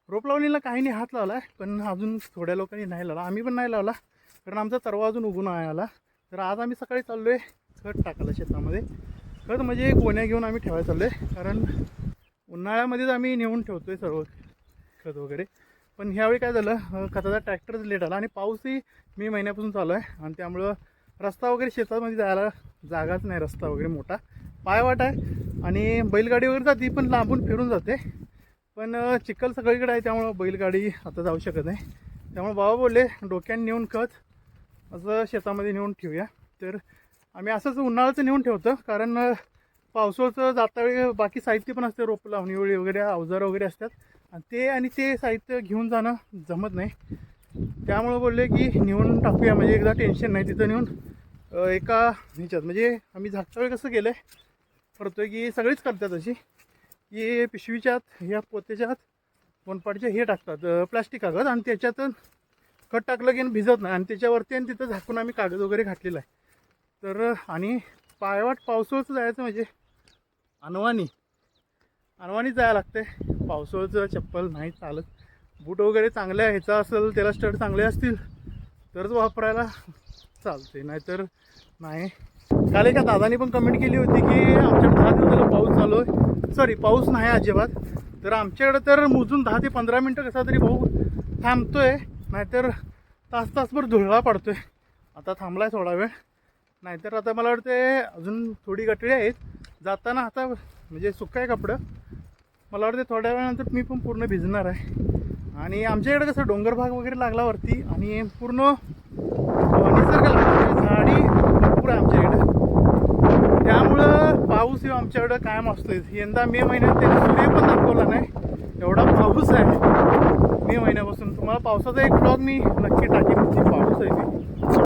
रोप लावणीला काहींनी हात लावला आहे, पण अजून थोड्या लोकांनी नाही लावला. आम्ही पण नाही लावला कारण आमचा तरवा अजून उगून नाही आला. तर आज आम्ही सकाळी चाललो आहे खत टाकायला शेतामध्ये. खत म्हणजे गोण्या घेऊन आम्ही ठेवायला चाललो आहे, कारण उन्हाळ्यामध्येच आम्ही नेऊन ठेवतो आहे सर्व खत वगैरे. पण ह्यावेळी काय झालं, खताचा ट्रॅक्टरच लेट आला आणि पाऊसही मे महिन्यापासून चालू आहे आणि त्यामुळं रस्ता वगैरे शेतामध्ये जायला जागाच नाही, रस्ता वगैरे मोठा पायवाट आहे आणि बैलगाडी वगैरे जाते पण लांबून फिरून जाते. पण चिखल सगळीकडे आहे त्यामुळं बैलगाडी आता जाऊ शकत नाही. त्यामुळे बाबा बोलले डोक्याने नेऊन खत असं शेतामध्ये नेऊन ठेवूया. तर आम्ही असंच उन्हाळ्याचं नेऊन ठेवतो, कारण पावसाळ्याचं जाता वेळी बाकी साहित्य पण असते, रोप लावणीवेळी वगैरे अवजार वगैरे असतात आणि ते साहित्य घेऊन जाणं जमत नाही. त्यामुळे बोलले की नेऊन टाकूया, म्हणजे एकदा टेन्शन नाही तिथं नेऊन एका ह्याच्यात. म्हणजे आम्ही झागच्या वेळी कसं केलं आहे करतो आहे की सगळीच करतात अशी की पिशवीच्यात या पोत्याच्यात वनपाटचे हे टाकतात प्लास्टिक कागद आणि त्याच्यातून खत टाकलं की भिजत नाही आणि त्याच्यावरती आणि तिथं झाकून आम्ही कागद वगैरे घातलेला आहे. तर आणि पायवाट पावसाळ्याचं जायचं म्हणजे अनवाणी जायला लागते. पावसाळ्याचं चप्पल नाही चालत, बूट वगैरे चांगल्या ह्याचा असेल, त्याला स्टड चांगले असतील तरच वापरायला चालते, नाहीतर नाही. काल एका दादानी पण कमेंट केली होती की आमच्याकडे 10 दिवस झाला पाऊस चालू आहे, सॉरी पाऊस नाही अजिबात. तर आमच्याकडे तर मोजून 10 ते 15 मिनटं कसा तरी भाऊ थांबतोय, नाहीतर तासभर धुळा पडतोय. आता थांबला आहे थोडा वेळ, नाहीतर आता मला वाटते अजून थोडी गटळी आहेत जाताना. आता म्हणजे सुक्का आहे कपडं, मला वाटते थोड्या वेळानंतर मी पण पूर्ण भिजणार आहे. आणि आमच्याकडे कसं डोंगर भाग वगैरे लागला वरती आणि पूर्ण निसर्ग लागला, झाडी भरपूर आहे आमच्याकडे. त्यामुळं पाऊस हे आमच्याकडं कायम असतोय. यंदा मे महिन्यात त्याने सूर्य पण दाखवला नाही, एवढा पाऊस आहे मे महिन्यापासून. तुम्हाला पावसाचा एक ब्लॉग मी नक्की टाकेन की पाऊस आहे ते.